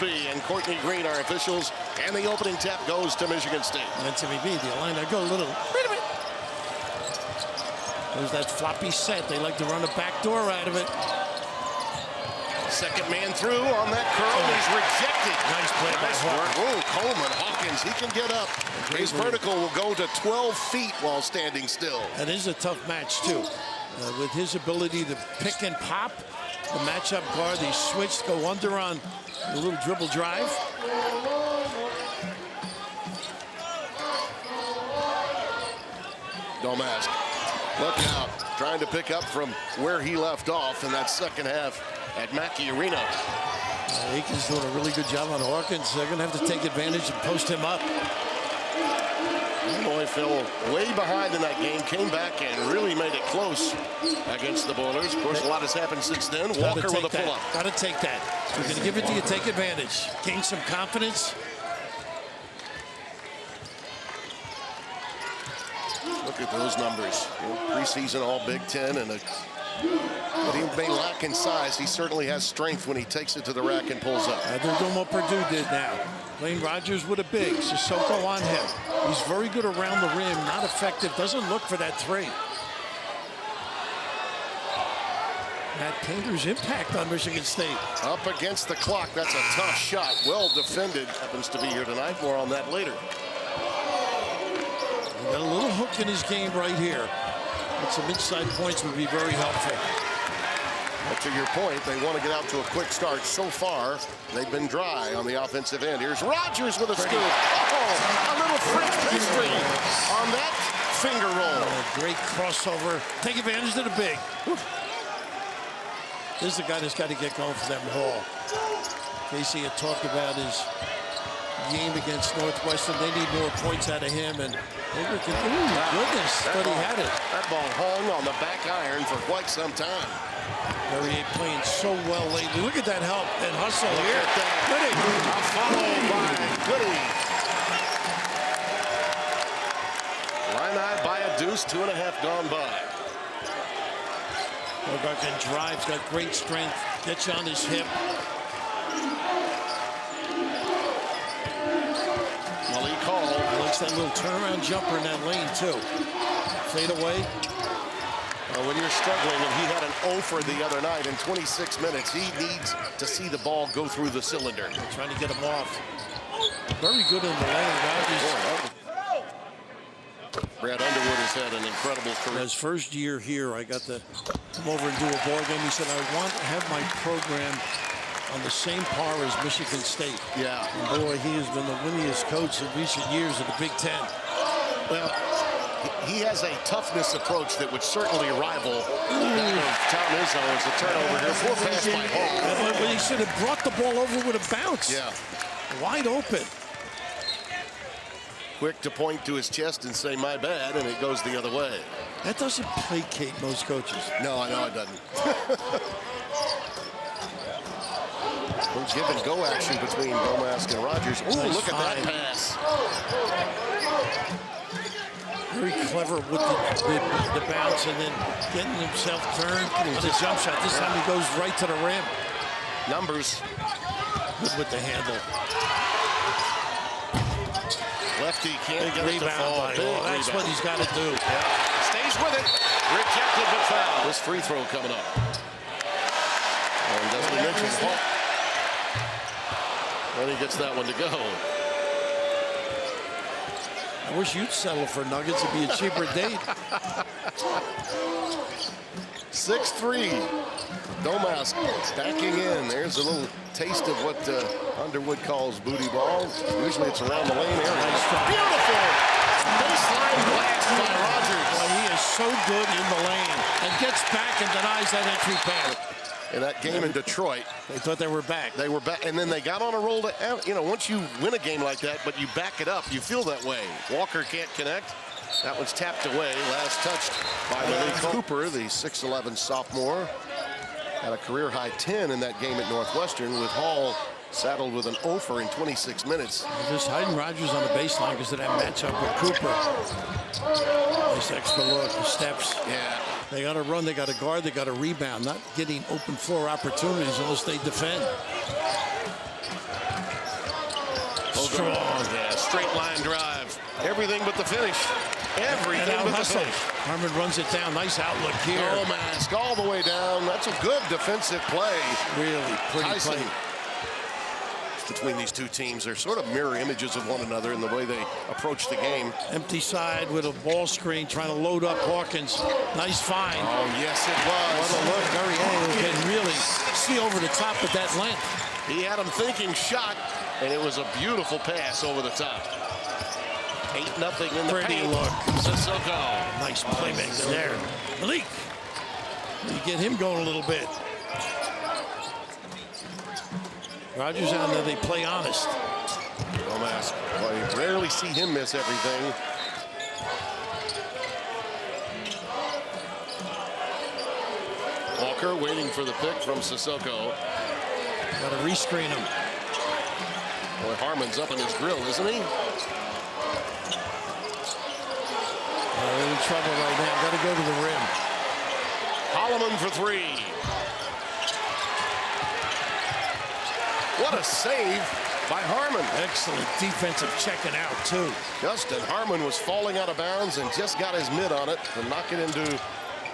Crosby and Courtney Green are officials, and the opening tap goes to Michigan State. And Timmy B, the Illini go a little. Wait a minute. There's that floppy set. They like to run a back door out of it. Second man through on that curl. He's rejected. Nice play by work. Oh, Coleman Hawkins, he can get up. His vertical will go to 12 feet while standing still. That is a tough match, too. With his ability to pick and pop, the matchup guard, they switched, go under on a little dribble drive. Domask, look out, trying to pick up from where he left off in that second half at Mackey Arena. Aiken's doing a really good job on Hawkins. They're going to have to take advantage and post him up. Illinois fell way behind in that game, came back and really made it close against the Boilers. Of course, a lot has happened since then. Walker with a pull-up. Got to take that. We're going to give it to you, take advantage. Gain some confidence. Look at those numbers. Preseason All Big Ten, and but he may lack in size. He certainly has strength when he takes it to the rack and pulls up. They're doing what Purdue did now. Lane Rodgers with a big. Sissoko on him. He's very good around the rim, not effective. Doesn't look for that three. Matt Painter's impact on Michigan State. Up against the clock. That's a tough shot. Well defended. Happens to be here tonight. More on that later. Got a little hook in his game right here. But some inside points would be very helpful. But to your point, they want to get out to a quick start. So far, they've been dry on the offensive end. Here's Rodgers with a scoop. Oh, a little French pastry on that finger roll. Great crossover. Take advantage of the big. This is the guy that's got to get going for them Hall. Casey had talked about his game against Northwestern. They need more points out of him, and they were goodness, but he had it. That ball hung on the back iron for quite some time. Very playing so well lately. Look at that help and hustle here. Goody. A follow by Goody. Illini by a deuce, 2.5 gone by. Bogarkin drives, got great strength, gets you on his hip. Malik Hall likes that little turnaround jumper in that lane, too. Fade away. When you're struggling, and he had an 0 for the other night in 26 minutes, he needs to see the ball go through the cylinder. They're trying to get him off. Very good in the lane. Brad Underwood has had an incredible career. His first year here, I got to come over and do a ball game. He said, I want to have my program on the same par as Michigan State. Yeah. And boy, he has been the winningest coach in recent years of the Big Ten. Well, he has a toughness approach that would certainly rival that of Tom Izzo as a turnover here. Poor pass by Hall. But he should have brought the ball over with a bounce. Yeah. Wide open. Quick to point to his chest and say, my bad, and it goes the other way. That doesn't placate most coaches. No, I know it doesn't. Little give and go action between Domask and Rodgers. Oh, nice look at that pass. Very clever with the bounce and then getting himself turned with a jump shot. This time he goes right to the rim. Numbers. Good with the handle. Lefty can't get it to fall. That's what he's got to do. Yeah. Stays with it. Rejected but foul. This free throw coming up. And as we mentioned, Hall. And he gets that one to go. I wish you'd settle for Nuggets. It'd be a cheaper date. 6-3. Domask stacking in. There's a little taste of what Underwood calls booty ball. Usually it's around the lane area. Beautiful baseline blast by Rodgers. Well, he is so good in the lane and gets back and denies that entry pass. In that game in Detroit, they thought they were back. They were back, and then they got on a roll to, you know, once you win a game like that, but you back it up, you feel that way. Walker can't connect. That one's tapped away. Last touched by Malik Cooper, the 6'11 sophomore. Had a career-high 10 in that game at Northwestern, with Hall saddled with an 0 in 26 minutes. Just hiding Rodgers on the baseline because of that matchup with Cooper. Nice extra look, the steps. Yeah. They got to run, they got to guard, they got to rebound. Not getting open floor opportunities unless they defend. strong. Yeah, straight line drive. Everything but the finish. Everything but the finish. Harmon runs it down. Nice outlook here. Domask all the way down. That's a good defensive play. Really pretty play. Between these two teams, they're sort of mirror images of one another in the way they approach the game. Empty side with a ball screen, trying to load up Hawkins. Nice find. Oh, yes, it was. What a look. Guerrier can really see over the top with that length. He had him thinking shot, and it was a beautiful pass over the top. 8-0 in the Pretty paint. look. Sissoko. Nice playmaker there. Malik. You get him going a little bit. Rodgers out there, they play honest. Domask. Well, you rarely see him miss everything. Walker waiting for the pick from Sissoko. Got to rescreen him. Boy, Harmon's up in his grill, isn't he? They're in trouble right now. Got to go to the rim. Coleman for three. What a save by Harmon. Excellent defensive checking out, too. Justin Harmon was falling out of bounds and just got his mitt on it to knock it into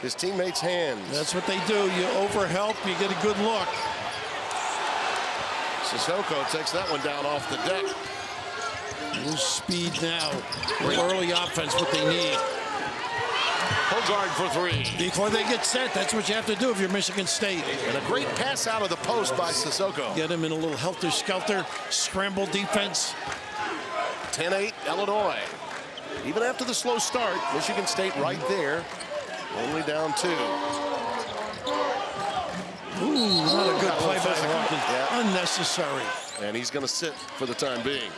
his teammates' hands. That's what they do. You overhelp, you get a good look. Sissoko takes that one down off the deck. A little speed now. Early offense, what they need. Hogard for three. Before they get set, that's what you have to do if you're Michigan State. And a great pass out of the post by Sissoko. Get him in a little helter-skelter, scramble defense. 10-8 Illinois. Even after the slow start, Michigan State right there. Only down 2. Ooh, not a good play by Hawkins. Yeah. Unnecessary. And he's going to sit for the time being.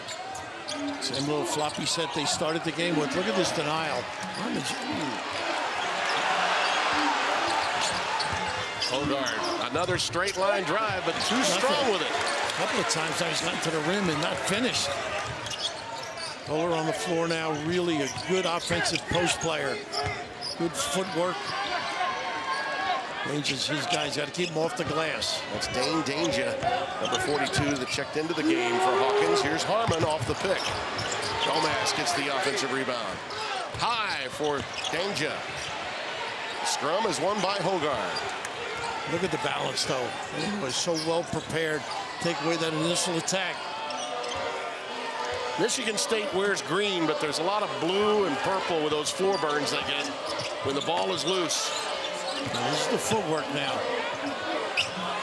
Same little floppy set they started the game with. Look at this denial. Hogard, another straight line drive, but too strong with it. A couple of times now he's gotten to the rim and not finished. Kohler on the floor now, really a good offensive post player. Good footwork. Ranges his guys, got to keep him off the glass. That's Dane Danger, number 42, that checked into the game for Hawkins. Here's Harmon off the pick. Domask gets the offensive rebound. High for Danger. Scrum is won by Hogard. Look at the balance, though. He was so well prepared. Take away that initial attack. Michigan State wears green, but there's a lot of blue and purple with those floor burns they get when the ball is loose. Now, this is the footwork now.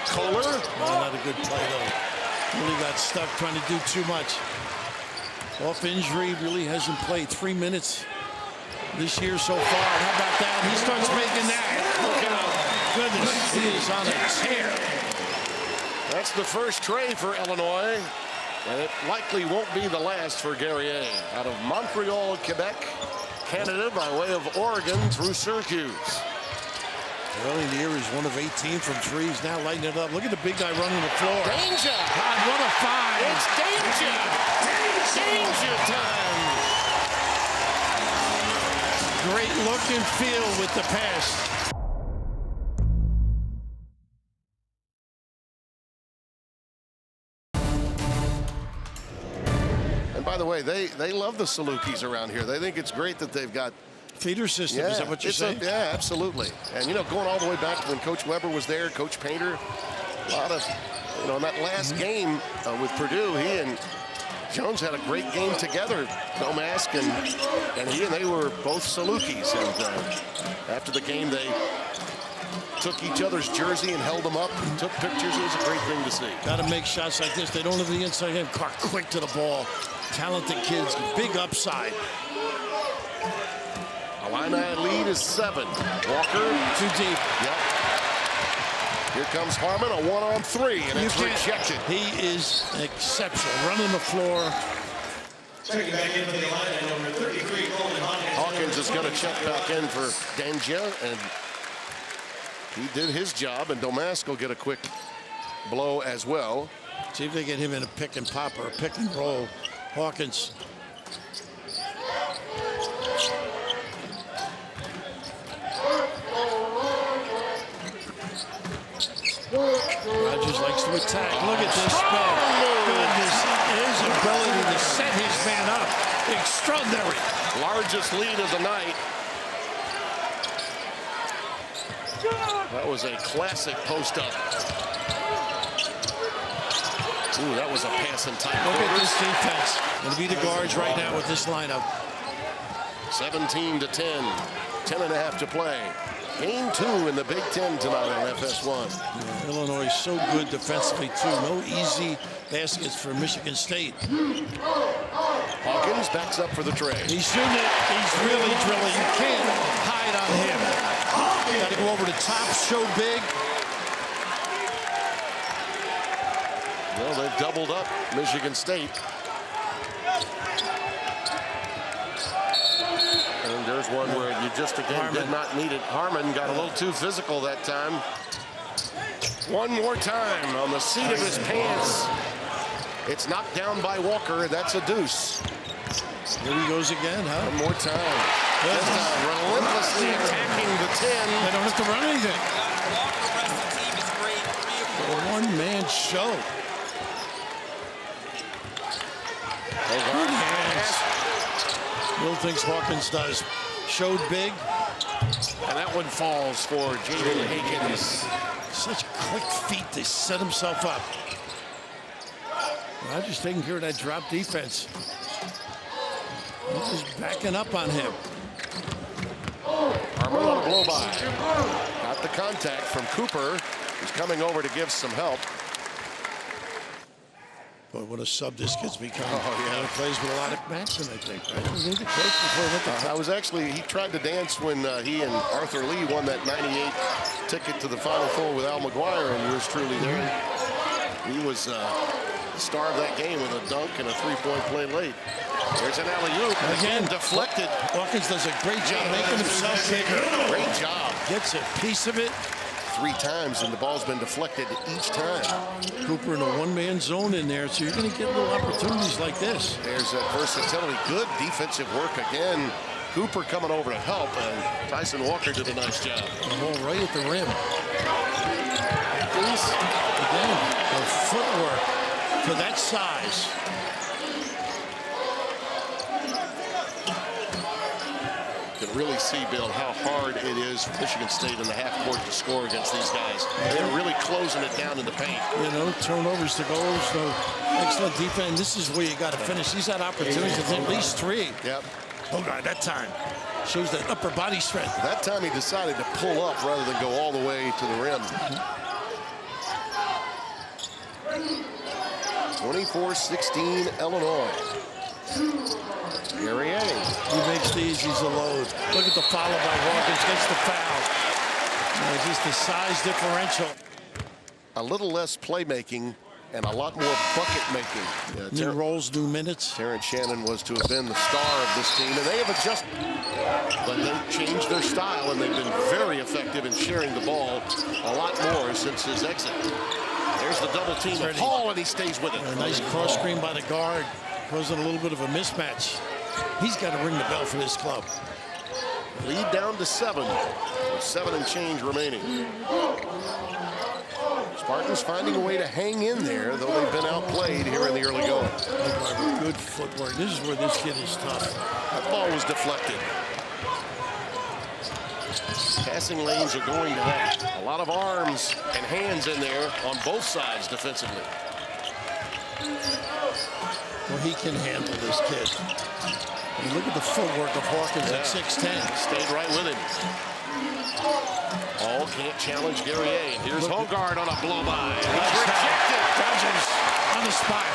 Kohler. Oh, not a good play, though. Really got stuck trying to do too much. Off injury, really hasn't played 3 minutes this year so far. How about that? He starts making that. Look out. Goodness, he is on a tear. That's the first tray for Illinois, and it likely won't be the last for Guerrier. Out of Montreal, Quebec, Canada, by way of Oregon through Syracuse. Early in the year, he's 1 of 18 from threes. Now lighting it up. Look at the big guy running the floor. Danger! God, what a find! It's Danger! Danger time! Great look and feel with the pass. And by the way, they love the Salukis around here. They think it's great that they've got feeder system, is that what you're saying? Yeah, absolutely. And, you know, going all the way back to when Coach Weber was there, Coach Painter, a lot of, you know, in that last game with Purdue, he and Jones had a great game together, Domask and they were both Salukis. And after the game, they took each other's jersey and held them up and took pictures. It was a great thing to see. Got to make shots like this. They don't have the inside game. Clark quick to the ball. Talented kids, big upside. Illini lead is 7. Walker. Too deep. Yep. Here comes Harmon, a 1-on-3, and it's rejected. He is exceptional, running the floor. Checking back in for the Illini, number 33, Coleman Hawkins. Hawkins is going to check back in for Danger, and he did his job, and Domask will get a quick blow as well. See if they get him in a pick and pop or a pick and roll. Hawkins. Rodgers likes to attack. Look at this spell. Goodness, his ability to extraordinary. Largest lead of the night. That was a classic post-up. Ooh, that was a pass in tight Look at quarters. this defense. Going to be the guards right now with this lineup. 17 to 10. 10.5 to play. Game 2 in the Big Ten tonight on FS1. Yeah, Illinois is so good defensively, too. No easy baskets for Michigan State. Hawkins backs up for the tray. He's shooting it. He's really drilling. You can't hide on him. Got to go over the top, show big. Well, they've doubled up Michigan State. And there's one where you just, again, did not need it. Harmon got a little too physical that time. One more time on the seat of his pants. It's knocked down by Walker. That's a deuce. Here he goes again, huh? One more time. This time, relentlessly attacking the 10. They don't have to run anything. A one-man show. Good hands. Will thinks Hawkins does. Showed big. And that one falls for Jaden Hankins. Such quick feet to set himself up. Rodgers taking care of that drop defense. He's just backing up on him. Harmon on a blow by. Got the contact from Cooper, who's coming over to give some help. Boy, what a sub this kid's become. Oh, yeah. He plays with a lot of action, I think. Right? He the coach before he went to I was actually, he tried to dance when he and Arthur Lee won that 98 ticket to the Final Four with Al McGuire, and yours truly there. He was the star of that game with a dunk and a three-point play late. There's an alley-oop. Again, deflected. Hawkins does a great job making himself bigger. Great job. Gets a piece of it. 3 times, and the ball's been deflected each time. Cooper in a one-man zone in there, so you're going to get little opportunities like this. There's that versatility. Good defensive work again. Cooper coming over to help, and Tyson Walker did a nice job. The hole right at the rim. Again, the footwork for that size. You can really see, Bill, how hard it is for Michigan State in the half court to score against these guys. They're really closing it down in the paint. You know, turnovers to goals, no excellent defense. This is where you got to finish. He's had opportunities of at least 3. Yep. Oh, God, that time shows that upper body strength. That time he decided to pull up rather than go all the way to the rim. 24-16 Illinois. Guerrier. He makes these, he's a load. Look at the follow by Hawkins, gets the foul. Just the size differential. A little less playmaking and a lot more bucket making. New roles, new minutes. Terrence Shannon was to have been the star of this team, and they have adjusted. But they've changed their style, and they've been very effective in sharing the ball a lot more since his exit. There's the double team of Hall, and he stays with it. A nice cross screen by the guard, causing a little bit of a mismatch. He's got to ring the bell for this club. Lead down to 7, with 7 and change remaining. Spartans finding a way to hang in there, though they've been outplayed here in the early going. Good footwork. This is where this kid is tough. That ball was deflected. Passing lanes are going to have a lot of arms and hands in there on both sides defensively. Well, he can handle this kid. And look at the footwork of Hawkins at 6'10". Stayed right with him. All can't challenge Guerrier. And here's Hogard on a blow-by. He's rejected. Rodgers on the spot.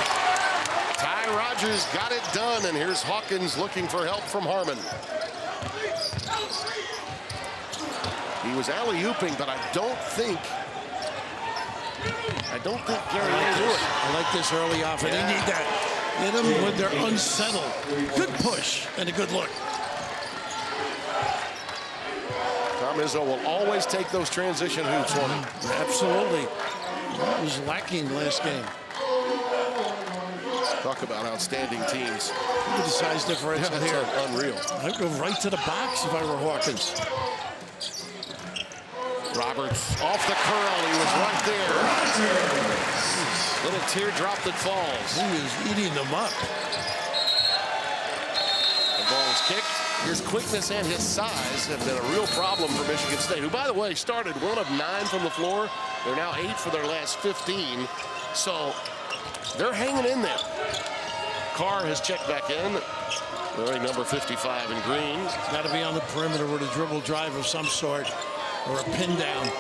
Ty Rodgers got it done, and here's Hawkins looking for help from Harmon. He was alley-ooping, but I don't think Guerrier knew it. I like this early off, and they need that. Hit them when they're unsettled. Good push and a good look. Tom Izzo will always take those transition hoops on him. Absolutely. That was lacking last game. Talk about outstanding teams. Look at the size differential here. Unreal. I'd go right to the box if I were Hawkins. Roberts off the curl. He was right there. Little teardrop that falls. He is eating them up. ball is kicked. His quickness and his size have been a real problem for Michigan State, who, by the way, started 1 of 9 from the floor. They're now 8 for their last 15. So they're hanging in there. Carr has checked back in. Wearing number 55 in green. It's got to be on the perimeter with a dribble drive of some sort or a pin down.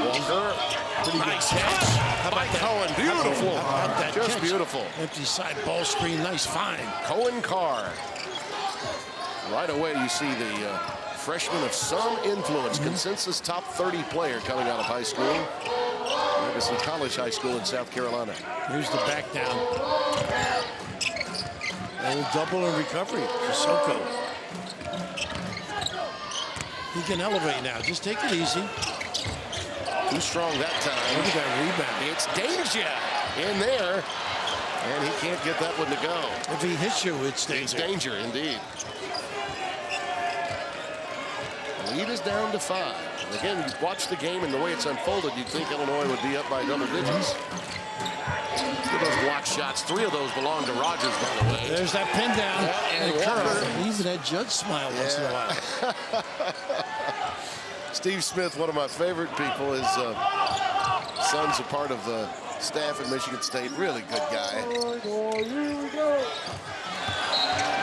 Walker. Pretty nice good catch. How about Cohen? Beautiful. How about that Just catch? beautiful. Empty side ball screen. Nice find. Cohen Carr. Right away, you see the freshman of some influence, consensus top 30 player coming out of high school. Ferguson College High School in South Carolina. Here's the back down. A little double in recovery for Soko. He can elevate now. Just take it easy. Too strong that time. Look at that rebound. It's danger in there. And he can't get that one to go. If he hits you, it's danger. It's danger, indeed. The lead is down to 5. And again, you watch the game and the way it's unfolded, you'd think Illinois would be up by double digits. Look at those block shots. 3 of those belong to Rodgers, by the way. There's that pin down. And Walker. Even that judge smile once in a while. Steve Smith, one of my favorite people. His son's a part of the staff at Michigan State. Really good guy.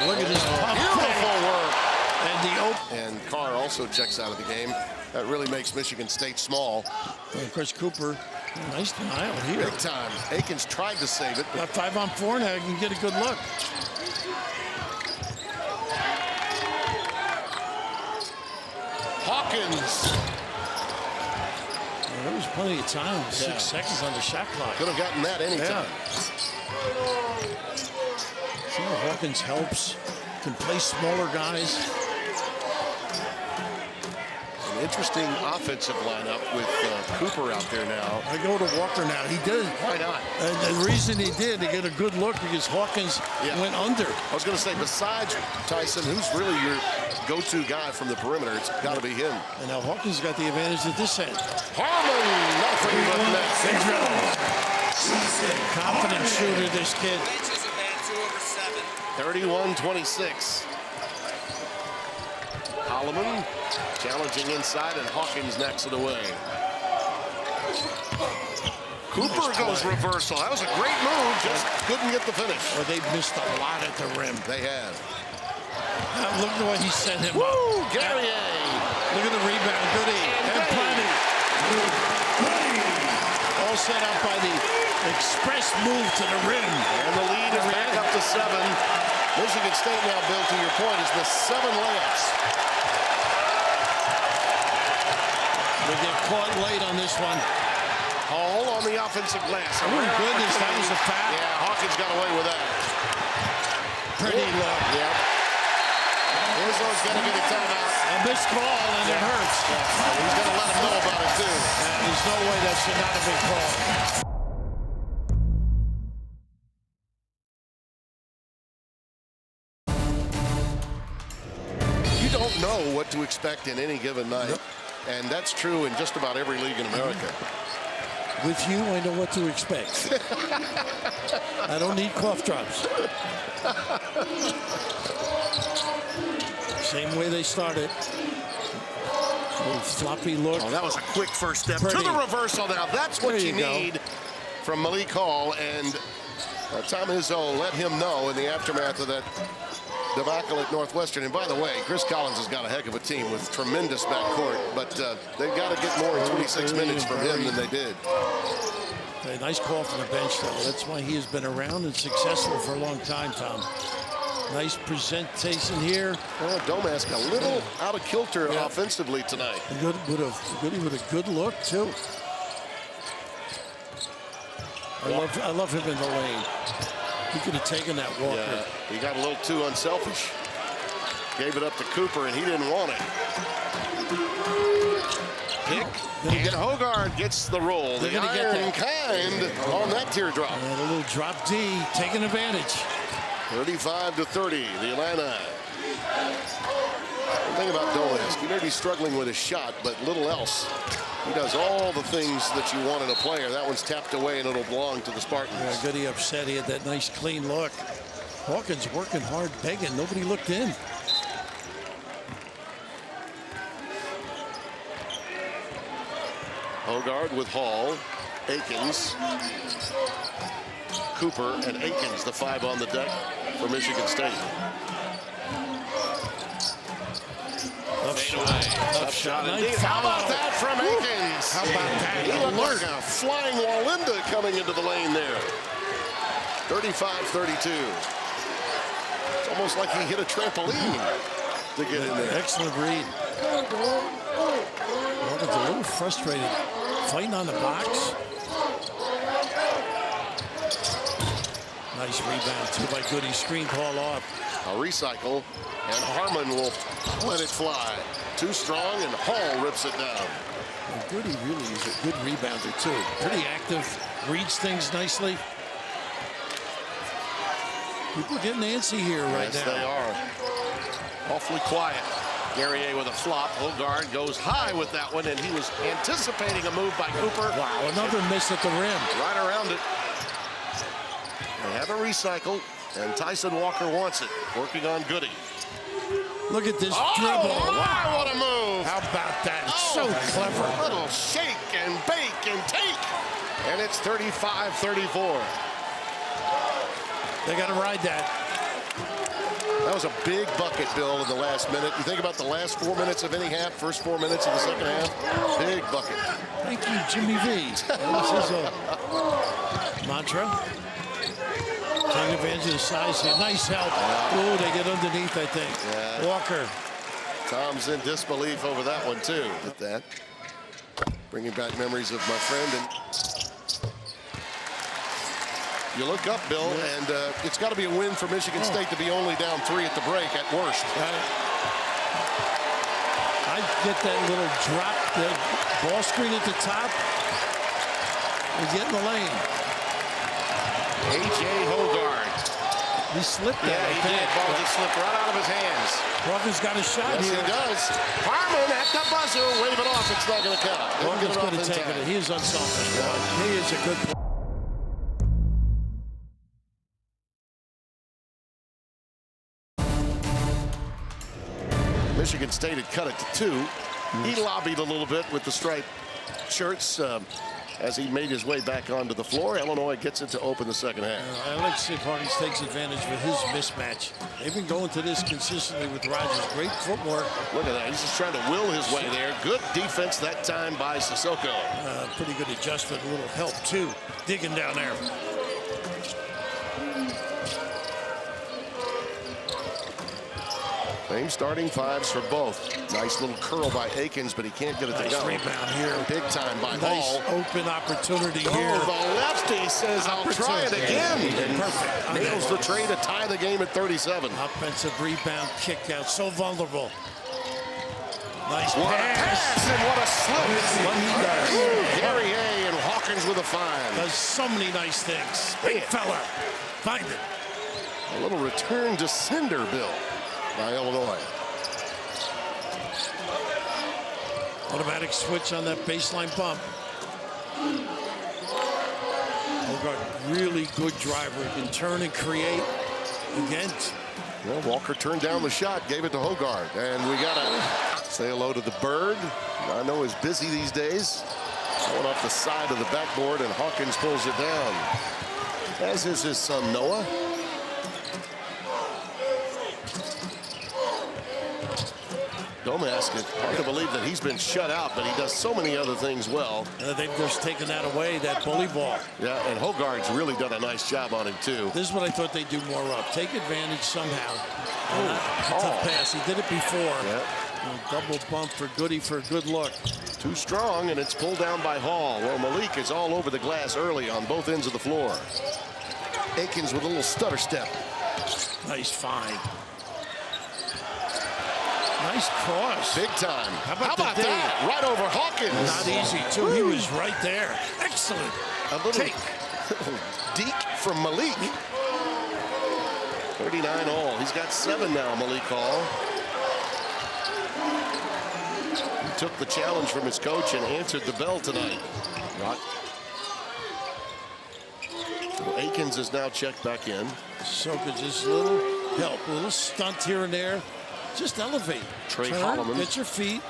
Look at this pump. Beautiful work. And And Carr also checks out of the game. That really makes Michigan State small. and of course, Cooper, nice denial here. Big time. Akins tried to save it. Got 5 on 4 now. You can get a good look. Hawkins. Well, there was plenty of time. 6 seconds on the shot clock. Could have gotten that anytime. See how Hawkins helps. Can play smaller guys. An interesting offensive lineup with Cooper out there now. I go to Walker now. He did. Why not? And the reason he did to get a good look because Hawkins went under. I was going to say, besides Tyson, who's really your go-to guy from the perimeter? It's got to be him. And now Hawkins got the advantage at this end. Harmon, nothing but net. Big dribble. Confident shooter, this kid. 31-26. Coleman challenging inside, and Hawkins knocks it away. Cooper goes reversal. That was a great move, just couldn't get the finish. Well, they've missed a lot at the rim. They have. Look at the way he sent him Woo! up. Guerrier. Look at the rebound. Goody. And plenty. All set up by the express move to the rim. And the lead is back up to 7. Michigan State now, Bill, to your point, is the 7 layups. They get caught late on this one. Hall on the offensive glass. Oh, goodness, that was a foul. Yeah, Hawkins got away with that. Pretty low. Yep. Izzo's going to get a timeout. A missed call, and it hurts. He's going to let him know about it, too. There's no way that should not have been called. You don't know what to expect in any given night. Yep. And that's true in just about every league in America. With you, I know what to expect. I don't need cough drops. Same way they started. Little floppy look. Oh, that was a quick first step Pretty. to the reversal. Now that's what you go. need from Malik Hall, and Tom Izzo let him know in the aftermath of that debacle at Northwestern. And by the way, Chris Collins has got a heck of a team with tremendous backcourt, but they've got to get more than 26 minutes from him than they did. A nice call from the bench, though. That's why he has been around and successful for a long time, Tom. Nice presentation here. Well, Domask a little out of kilter offensively tonight. Goody with a good look, too. I love him in the lane. He could have taken that Walker. Yeah, he got a little too unselfish. Gave it up to Cooper, and he didn't want it. Pick, and Hogarth gets the roll. The iron kind on that teardrop. And a little drop D, taking advantage. 35-30, the Illini. The thing about Domask, he may be struggling with his shot, but little else. He does all the things that you want in a player. That one's tapped away, and it'll belong to the Spartans. Yeah, Goody upset. He had that nice clean look. Hawkins working hard, begging. Nobody looked in. Hogard with Hall, Akins, Cooper, and Akins, the 5 on the deck for Michigan State. Tough shot indeed. How about that from Akins? How about that? He looked like a flying Walinda coming into the lane there. 35-32. It's almost like he hit a trampoline to get in there. Excellent read. Hawkins a little frustrated. Fighting on the box. Nice rebound, too, by Goody. Screen call off. A recycle, and Harmon will let it fly. Too strong, and Hall rips it down. Well, Goody really is a good rebounder, too. Pretty active, reads things nicely. People are getting antsy here right now. Yes, they are. Awfully quiet. Guerrier with a flop. Hogard goes high with that one, and he was anticipating a move by Cooper. Wow, another miss at the rim. Right around it. They have a recycle, and Tyson Walker wants it. Working on Goody. Look at this Oh, dribble. wow, what a move. How about that? It's so clever. A little shake and bake and take. And it's 35-34. They got to ride that. That was a big bucket, Bill, in the last minute. You think about the last 4 minutes of any half, first 4 minutes of the second half. Big bucket. Thank you, Jimmy V. This is a mantra. Taking advantage of the size here. Nice help. Oh, they get underneath, I think. Yeah. Walker. Tom's in disbelief over that one, too. At that. Bringing back memories of my friend. And you look up, Bill, and it's got to be a win for Michigan State to be only down 3 at the break at worst. I get that little drop, the ball screen at the top. We get in the lane. A.J. Hogard. He slipped that. Yeah, he did. Ball just slipped right out of his hands. Hawkins got a shot Yes, here. he does. Harmon at the buzzer. Wave it off. It's not going to count. Hawkins could have taken it. He is unselfish. He is a good player. Michigan State had cut it to 2. He lobbied a little bit with the striped shirts as he made his way back onto the floor. Illinois gets it to open the second half. I like to see if Hawkins takes advantage of his mismatch. They've been going to this consistently with Rodgers. Great footwork. Look at that. He's just trying to will his way there. Good defense that time by Sissoko. Pretty good adjustment. A little help, too. Digging down there. Same starting 5s for both. Nice little curl by Akins, but he can't get it to Nice go. rebound here. Big time by Nice Hall. open opportunity here. Oh, the lefty says, I'll try it again. And Perfect. nails the tray to tie the game at 37. Offensive rebound, kick out. So vulnerable. Nice What a pass. pass and what a slip. What he does. Guerrier and Hawkins with a find. Does so many nice things. Big fella. Find it. A little return to sender, Bill, by Illinois. Automatic switch on that baseline bump. Hogard, really good driver. He can turn and create. Again. Well, Walker turned down the shot, gave it to Hogard. And we got to say hello to the Bird. I know he's busy these days. Going off the side of the backboard, and Hawkins pulls it down. As is his son, Noah. Domask, it's hard to believe that he's been shut out, but he does so many other things well. They've just taken that away, that bully ball. Yeah, and Hogard's really done a nice job on him, too. This is what I thought they'd do more of. Take advantage somehow. A tough pass. He did it before. Yeah. Double bump for Goody for a good look. Too strong, and it's pulled down by Hall. Well, Malik is all over the glass early on both ends of the floor. Akins with a little stutter step. Nice find. Nice cross. Big time. How about that? Right over Hawkins. Not easy, too. He was right there. Excellent. A little take. Deke from Malik. 39 all. He's got 7 now, Malik Hall. He took the challenge from his coach and answered the bell tonight. So Akins is now checked back in. Soka just a little help, a little stunt here and there. Just elevate. Trey Turn, Holloman. get your feet.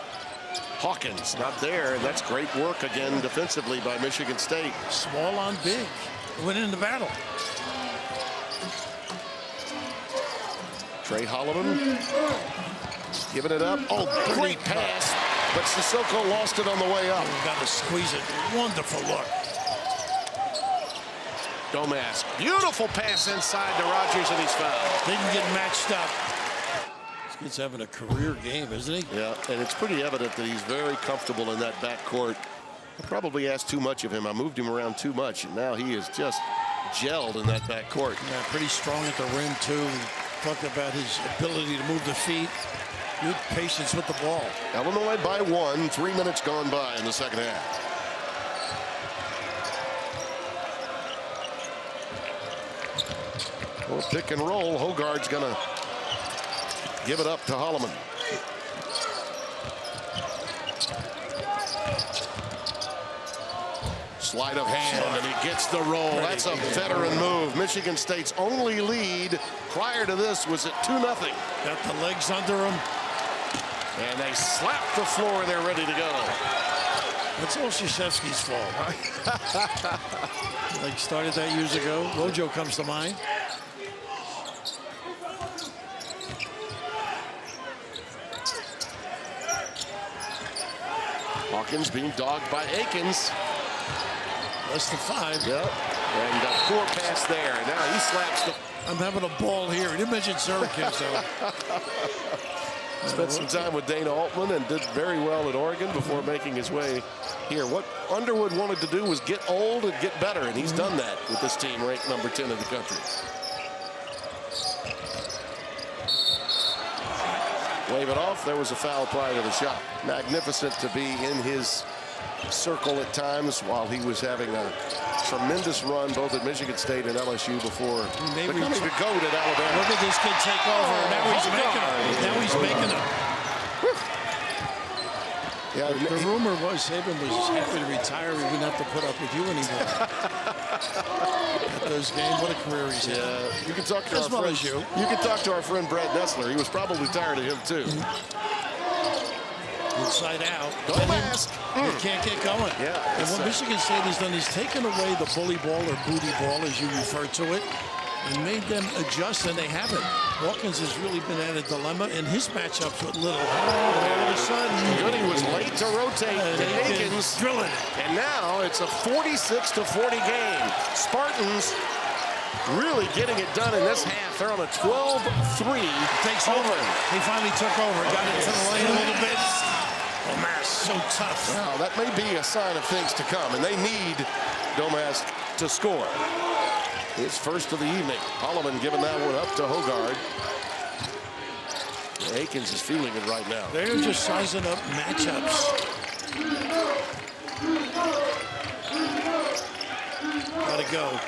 Hawkins not there, and that's great work again defensively by Michigan State. Small on big, winning the battle. Trey Holloman giving it up. Oh, great pass, but Sissoko lost it on the way up. Got to squeeze it. Wonderful look. Domask, beautiful pass inside to Rodgers, and he's fouled. They can get matched up. He's having a career game, isn't he? Yeah, and it's pretty evident that he's very comfortable in that backcourt. I probably asked too much of him. I moved him around too much, and now he is just gelled in that backcourt. Yeah, pretty strong at the rim, too. Talked about his ability to move the feet. Good patience with the ball. Illinois by 1, 3 minutes gone by in the second half. Well, pick and roll. Hogard's going to give it up to Holloman. Sleight of hand, and he gets the roll. That's a veteran move. Michigan State's only lead prior to this was at 2-0. Got the legs under him. And they slap the floor, and they're ready to go. It's all Krzyzewski's fault. Like started that years ago. Wojo comes to mind. Hawkins being dogged by Akins. Less than 5. Yep. And a poor pass there. Now he slaps the... I'm having a ball here. He didn't mention Syracuse, though. Spent some time with Dana Altman and did very well at Oregon before making his way here. What Underwood wanted to do was get old and get better, and he's done that with this team ranked number 10 in the country. Wave it off. There was a foul prior to the shot. Magnificent to be in his circle at times while he was having a tremendous run both at Michigan State and LSU before becoming the GOAT at Alabama. Look at this kid take over. Now he's making it. Now he's making it. Yeah, the rumor was Saban was happy to retire. He wouldn't have to put up with you anymore. At those games, what a career he's had. Yeah, you can talk to as well as you. You can talk to our friend Brad Nessler. He was probably tired of him too. Inside out. Domask. You can't get going. Yeah. And what Michigan State has done is taken away the bully ball or booty ball, as you refer to it, and made them adjust, and they haven't. Hawkins has really been at a dilemma in his matchups with Little. All of a sudden, Goody was late to rotate to Akins. Drilling it. And now it's a 46-40 game. Spartans really getting it done in this half. They're on a 12-3. Takes over. He finally took over. Got it to the lane a little bit. Domask, so tough. Well, that may be a sign of things to come, and they need Domask to score. His first of the evening. Holloman giving that one up to Hogard. Akins is feeling it right now. They're just sizing up matchups. Gotta go.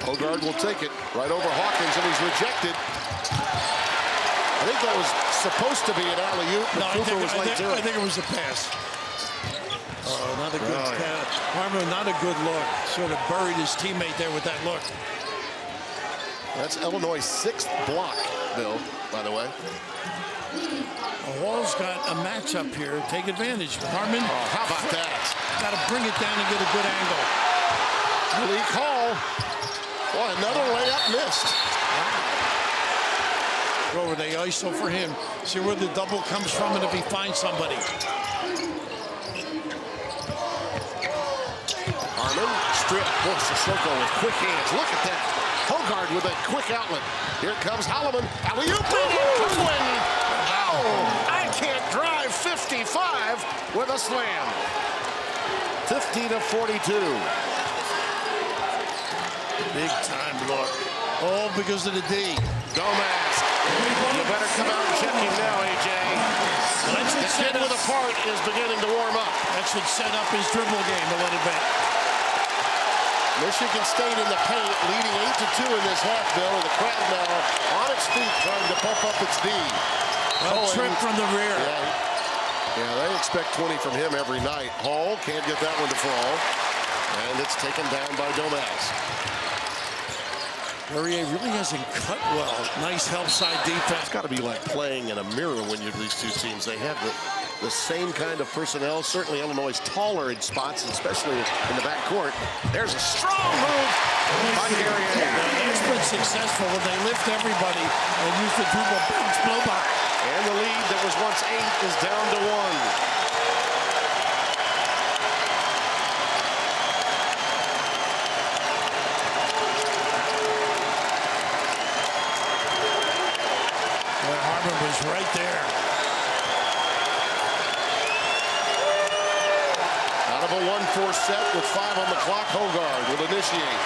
Hogard will take it right over Hawkins, and he's rejected. I think that was supposed to be an alley-oop, but Cooper was late to it. I think it was a pass. Oh, not a good pass. Harmon, not a good look. Sort of buried his teammate there with that look. That's Illinois' 6th block, Bill, by the way. Hall's got a matchup here. Take advantage. Harmon. Oh, how about that? Got to bring it down and get a good angle. Malik Hall. Boy, another layup missed. Go over the ISO for him. See where the double comes from and if he finds somebody. Harmon, strip. Boy, Sissoko with quick hands. Look at that. Hogard with a quick outlet. Here comes Holloman. Alley-oop. Coleman. Oh, I can't drive 55 with a slam. 50-42. Big time look. All because of the D. Domask. You better come out and check him now, AJ. The kid with a part is beginning to warm up. That should set up his dribble game a little bit. Michigan State in the paint, leading 8-2 in this half, Bill. And the crowd now on its feet trying to pump up its D. A trip from the rear. Yeah, they expect 20 from him every night. Hall can't get that one to fall. And it's taken down by Domask. Guerrier really hasn't cut well. Nice help side defense. It's got to be like playing in a mirror when you're these two teams. They have the same kind of personnel. Certainly Illinois is taller in spots, especially in the backcourt. There's a strong move by Guerrier. That's been successful when they lift everybody and use the dribble bounce blow by. And the lead that was once 8 is down to 1. Was right there. Out of a 1-4 set with 5 on the clock, Hogard will initiate.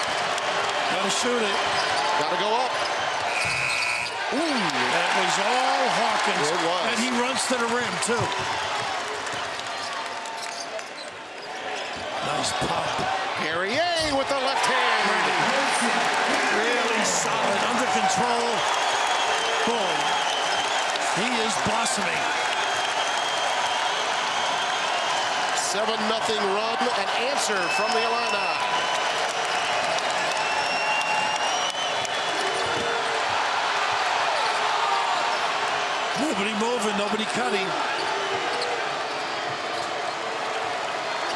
Gotta shoot it. Gotta go up. Ooh, that was all Hawkins. It was. And he runs to the rim, too. Nice pop. Guerrier with the left hand. Really solid, under control. Boom. He is blossoming. 7-0 run, an answer from the Illini. Nobody moving, nobody cutting.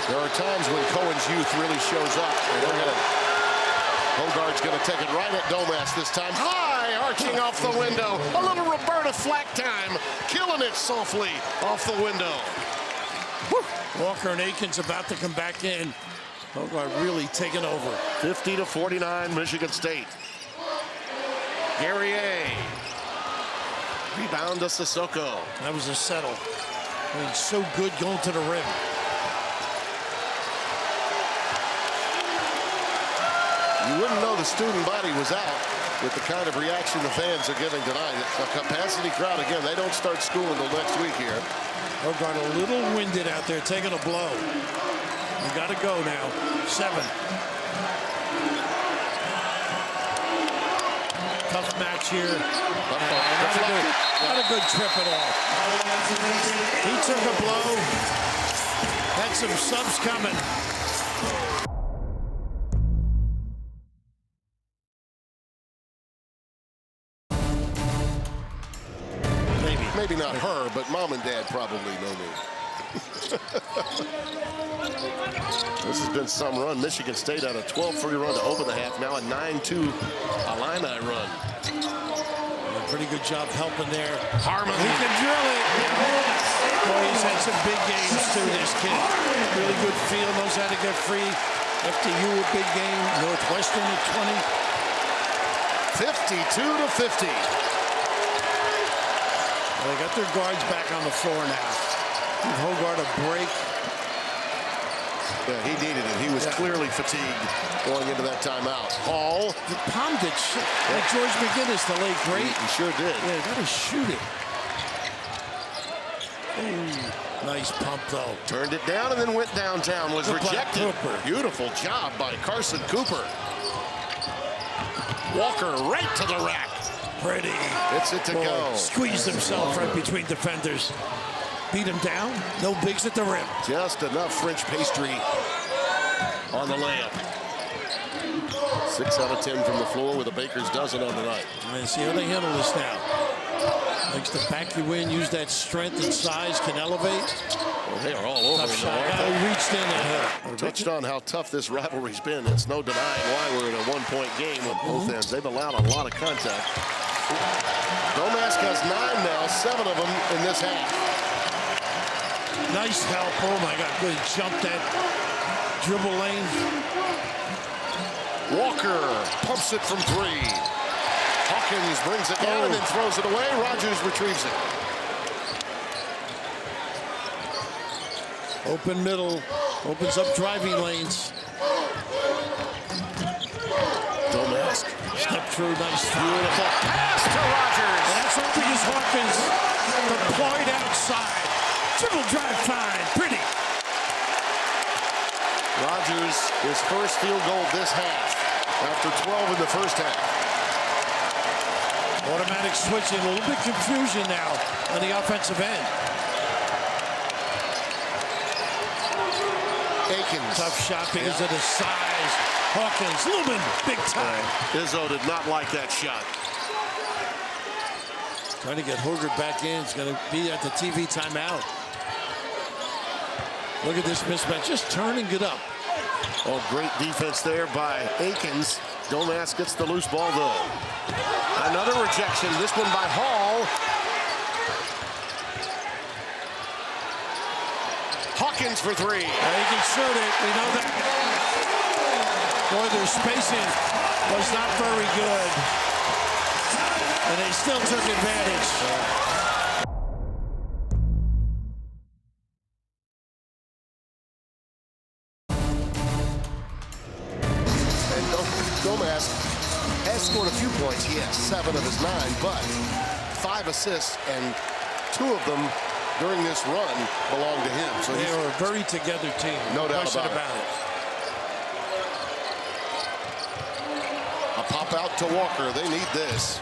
There are times when Cohen's youth really shows up. Hogard's going to take it right at Domask this time. High, arching off the window. A little Roberta Flack time. Killing it softly off the window. Woo. Walker and Akins about to come back in. Hogard really taking over. 50-49, Michigan State. Guerrier. Rebound to Sissoko. That was a settle. I mean, so good going to the rim. You wouldn't know the student body was out with the kind of reaction the fans are giving tonight. It's a capacity crowd again. They don't start school until next week here. Hogard a little winded out there, taking a blow. We got to go now. 7. Tough match here. Not a good trip at all. He took a blow. Had some subs coming. Maybe not her, but mom and dad probably know me. This has been some run. Michigan State had a 12-3 run to open the half. Now a 9-2 Illini run. A pretty good job helping there. Harmon. He can drill it. Boy, he's had some big games too, this kid. Really good feel, knows how to get free. FDU a big game. Northwestern at 20. 52-50. Well, they got their guards back on the floor now. Give Hogard a break. Yeah, he needed it. He was clearly fatigued going into that timeout. Hall. He palmed it like George McGinnis, the late great. He sure did. Yeah, got to shoot it. Ooh, nice pump, though. Turned it down and then went downtown. Was rejected. Beautiful job by Carson Cooper. Walker right to the rack. Pretty. It's it to go. Squeezed himself right between defenders. Beat him down. No bigs at the rim. Just enough French pastry on the layup. 6 out of 10 from the floor with a baker's dozen on the night. Let's see how they handle this now. Likes to back you in, use that strength and size, can elevate. Well, they are all over Tough him. shot. He reached in and Touched on how tough this rivalry's been. It's no denying why we're in a one-point game on both ends. They've allowed a lot of contact. Domask has 9 now, 7 of them in this half. nice help. Oh my God, good jump that dribble lane. Walker pumps it from 3. Hawkins brings it down and then throws it away. Rodgers retrieves it. Open middle, opens up driving lanes. Domask. Step through, nice. Beautiful pass to Rodgers. And that's what because Hawkins deployed outside. Dribble drive fine, pretty. Rodgers, his first field goal this half after 12 in the first half. Automatic switching, a little bit confusion now on the offensive end. Akins. Tough shot because of the size. Hawkins, Lumen, big time. Izzo did not like that shot. Trying to get Hogard back in. It's going to be at the TV timeout. Look at this mismatch, just turning it up. Oh, great defense there by Akins. Domask gets the loose ball, though. Another rejection, this one by Hall. Hawkins for three. He can shoot it, we know that. Boy, their spacing was not very good. And they still took advantage. Domask has scored a few points. He has 7 of his 9, but 5 assists, and 2 of them during this run belong to him. So they are a very together team. No doubt about it. A pop out to Walker. They need this.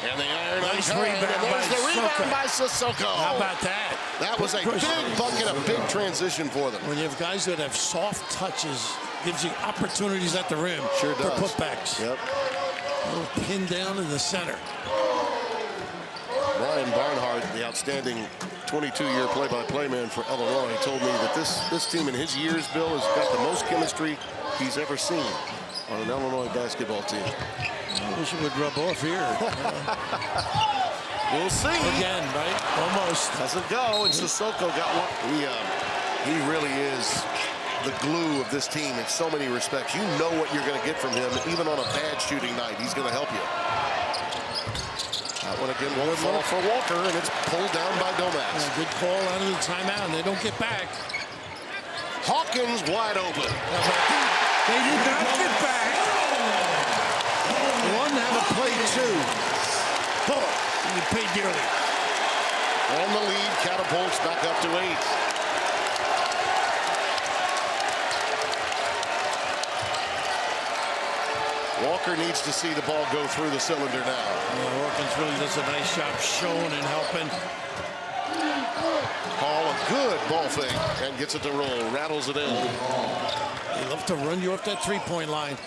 And the iron nice on rebound, and there's the rebound by Sissoko. How about that? That was a big bucket, a big transition for them. When you have guys that have soft touches, gives you opportunities at the rim. Sure does. For putbacks. Yep. A little pin down in the center. Brian Barnhart, the outstanding 22-year play-by-play man for Illinois, told me that this team in his years, Bill, has got the most chemistry he's ever seen on an Illinois basketball team. I wish it would rub off here. We'll see. Again, right? Almost. Doesn't go, and Sissoko got one. He really is the glue of this team in so many respects. You know what you're going to get from him, even on a bad shooting night. He's going to help you. That one again, one ball for Walker, and it's pulled down by Domask. Yeah, good call out of the timeout, and they don't get back. Hawkins wide open. They did not get back. One had to play 2. Oh, you paid dearly. On the lead, catapults back up to 8. Walker needs to see the ball go through the cylinder now. Yeah, Hawkins really does a nice job showing and helping. Hall, a good ball fake, and gets it to roll, rattles it in. They love to run you off that three-point line.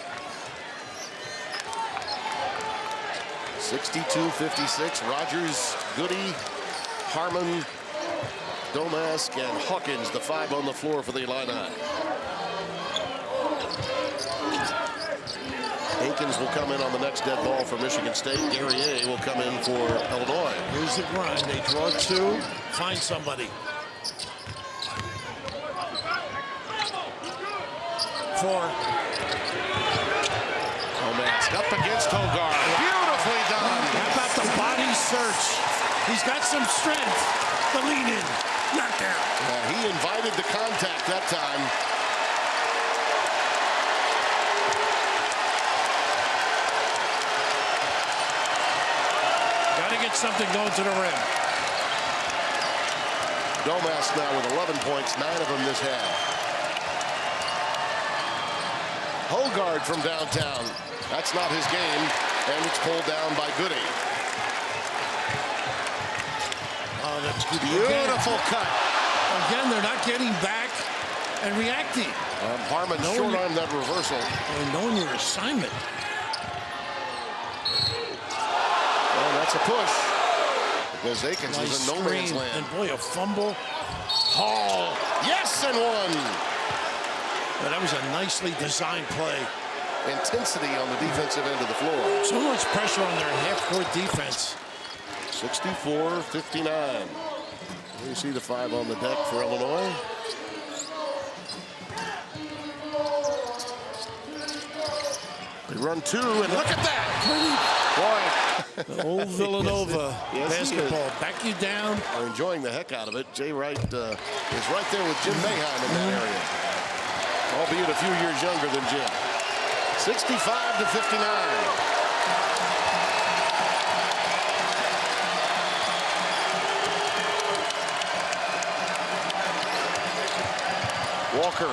62-56, Rodgers, Goody, Harmon, Domask, and Hawkins, the 5 on the floor for the Illini. Akins will come in on the next dead ball for Michigan State. Gary A will come in for Illinois. Here's the grind. They draw 2, find somebody. 4. Domask up against Hogard. Beautifully done. How about the body search? He's got some strength. The lead in. Knockdown. Yeah, he invited the contact that time. Something going to the rim. Domask now with 11 points, 9 of them this half. Hogard from downtown. That's not his game, and it's pulled down by Goody. Oh, that's good. Beautiful cut. Again, they're not getting back and reacting. Harmon short-armed that reversal. And knowing your assignment. That's a push. Because Akins is in no man's land. And boy, a fumble. Hall. Yes, and 1. But that was a nicely designed play. Intensity on the defensive end of the floor. So much pressure on their half-court defense. 64-59. You see the 5 on the deck for Illinois. They run 2, and look at that. Boy. Old Villanova yes, basketball. Back you down. Are enjoying the heck out of it. Jay Wright is right there with Jim Boeheim in that area. Albeit a few years younger than Jim. 65-59. Walker.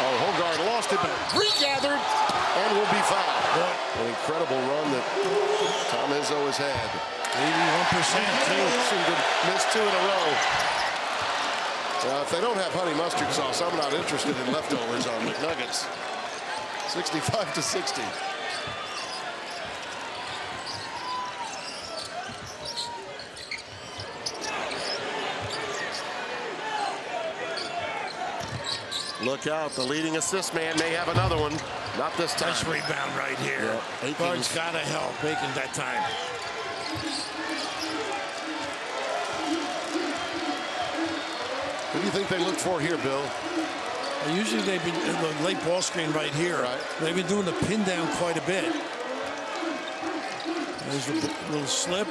Oh, Hogard lost it, but regathered and will be fouled. An incredible run that Tom Izzo has had. 81% too. Seemed to miss 2 in a row. If they don't have honey mustard sauce, I'm not interested in leftovers on McNuggets. 65-60. Look out, the leading assist man may have another one. Not this time. Nice rebound right here. Yeah. Guard's got to help Aiken that time. Who do you think they look for here, Bill? Usually they've been in the late ball screen right here. Right. They've been doing the pin down quite a bit. There's a little slip.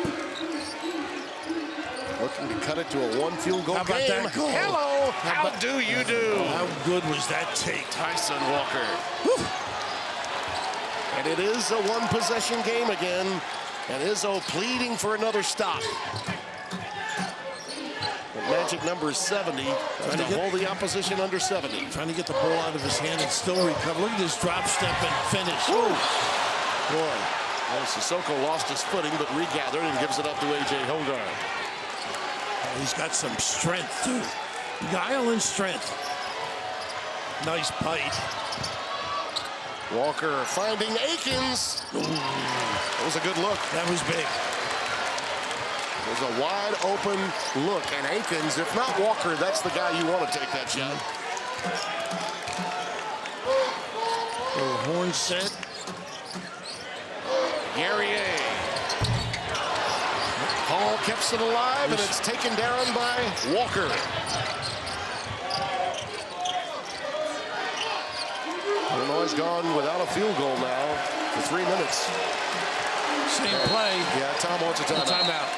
Looking to cut it to a one field goal How about game. that goal? Hello, how do you do? How good was that take? Tyson Walker. Whew. And it is a one possession game again. And Izzo pleading for another stop. The magic number is 70. To hold the opposition under 70. Trying to get the ball out of his hand and still recover. Look at this drop step and finish. Ooh. Boy. Well, Sissoko lost his footing but regathered and gives it up to A.J. Hogard. He's got some strength, too. Guile and strength. Nice bite. Walker finding Akins. Ooh. That was a good look. That was big. There's a wide open look. And Akins, if not Walker, that's the guy you want to take that shot. Little horn set. Guerrier. Hall keeps it alive, and it's taken down by Walker. Illinois gone without a field goal now for 3 minutes. Same play. Yeah, Tom wants a timeout. Timeout.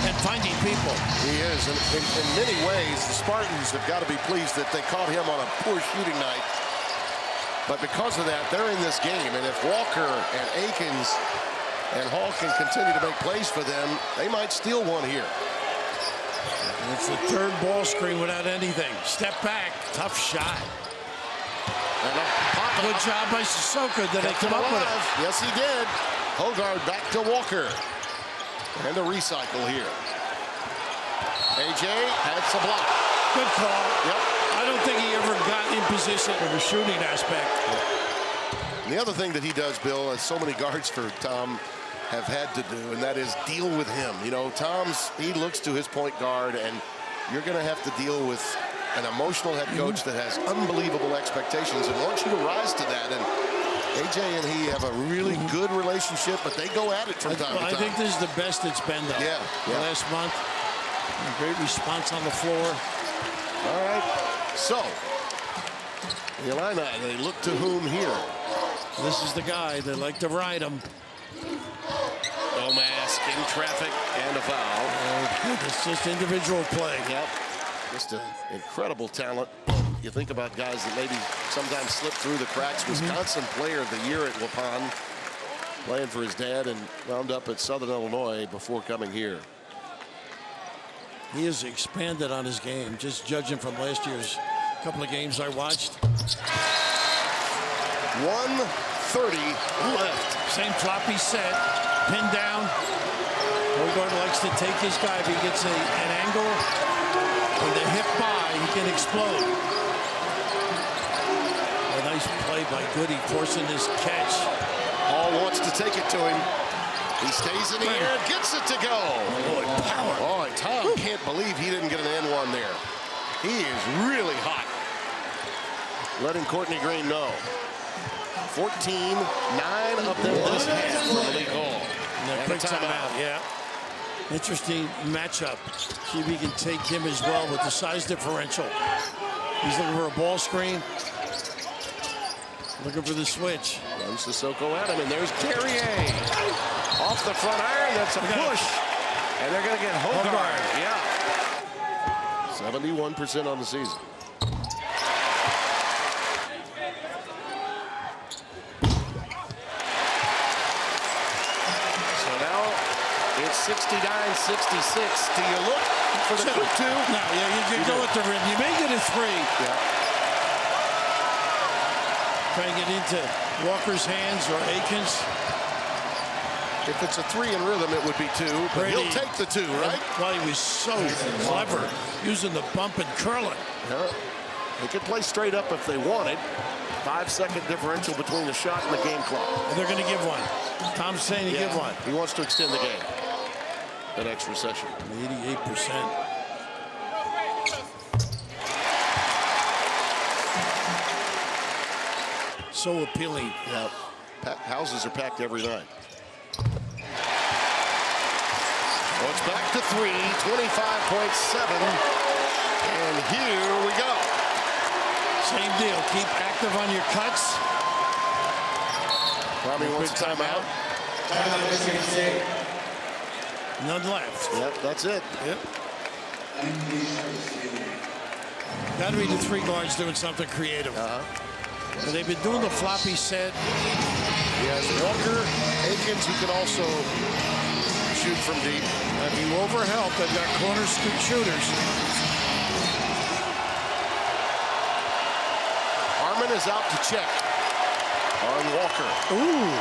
And finding people. He is, and in many ways, the Spartans have got to be pleased that they caught him on a poor shooting night. But because of that, they're in this game, and if Walker and Akins and Hall can continue to make plays for them, they might steal one here. And it's the third ball screen without anything. Step back, tough shot. And a pop Good job by Sissoko. Did they come up with it? Yes, he did. Hogard back to Walker. And a recycle here. A.J. has a block. Good call. Yep. I don't think he ever got in position for the shooting aspect. And the other thing that he does, Bill, as so many guards for Tom have had to do, and that is deal with him. You know, he looks to his point guard, and you're going to have to deal with an emotional head coach that has unbelievable expectations and wants you to rise to that. And A.J. and he have a really good relationship, but they go at it from time to time. I think this is the best it's been, though. Yeah. Last month. A great response on the floor. All right. So, the Illini, they look to whom here? This is the guy. They like to ride him. Domask in traffic and a foul. It's just individual play. Yep. Just an incredible talent. You think about guys that maybe sometimes slip through the cracks. Wisconsin Player of the Year at Waupun, playing for his dad, and wound up at Southern Illinois before coming here. He has expanded on his game, just judging from last year's couple of games I watched. 1:30 left. Same floppy set, pin down. Hogard likes to take his guy. If he gets an angle with a hip by, he can explode. A nice play by Goody, forcing this catch. Hall wants to take it to him. He stays in the air and gets it to go. Boy, power. Boy, Tom can't believe he didn't get an N1 there. He is really hot. Letting Courtney Green know. 14, 9 of them this half from Malik Hall. And a timeout, yeah. Interesting matchup. See if he can take him as well with the size differential. He's looking for a ball screen. Looking for the switch. Runs Sissoko at him, and there's Guerrier. Off the front iron, that's a push. And they're going to get Hogard. Yeah. 71% on the season. So now it's 69-66. Do you look for the quick two? No, yeah, you go with the rim. You may get a three. Yeah. Trying to get into Walker's hands or Akins. If it's a 3 in rhythm, it would be 2. But Brady, he'll take the 2, right? Well, he was so clever using the bump and curling. Yeah. They could play straight up if they wanted. 5-second differential between the shot and the game clock. And they're going to give one. Tom's saying he give one. He wants to extend the game. That extra session. 88%. So appealing. Yeah. Houses are packed every night. Well, it's back to 3, 25.7. And here we go. Same deal. Keep active on your cuts. Kwame wants a timeout. None left. Yep, that's it. Yep. Got to be the 3 guards doing something creative. So they've been doing the floppy set. He has Walker, Akins, who can also shoot from deep. If you overhelp, they've got corner shooters. Harmon is out to check on Walker. Ooh.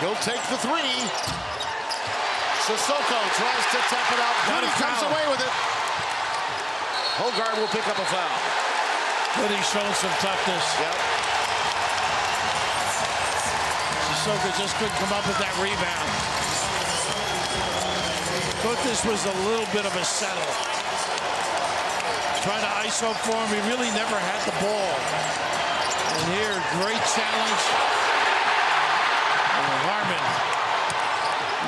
He'll take the 3. Sissoko tries to tap it out. Goody comes away with it. Hogard will pick up a foul. Goody's showing some toughness. Yep. Sissoko just couldn't come up with that rebound. Thought this was a little bit of a settle. Trying to ISO for him. He really never had the ball. And here, great challenge. And Harmon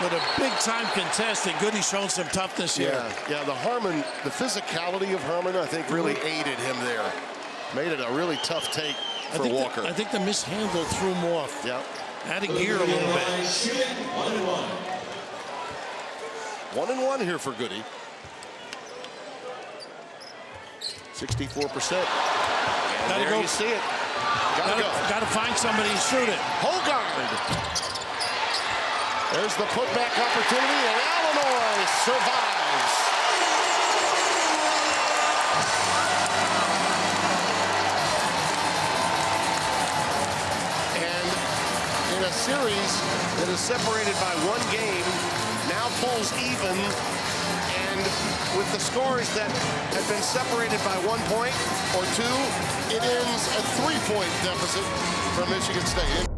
with a big-time contest, and Goody's showing some toughness here. Yeah, the physicality of Harmon, I think, really aided him there. Made it a really tough take for Walker. I think the mishandle threw him off. Yep. Out of gear a little bit. 1-1 here for Goody. 64%. And Gotta there go. you see it. Gotta go. Got to find somebody and shoot it. Hogard. There's the putback opportunity, and Illinois survives. And in a series that is separated by 1 game, now pulls even, and with the scores that have been separated by 1 point or 2, it ends a 3-point deficit for Michigan State.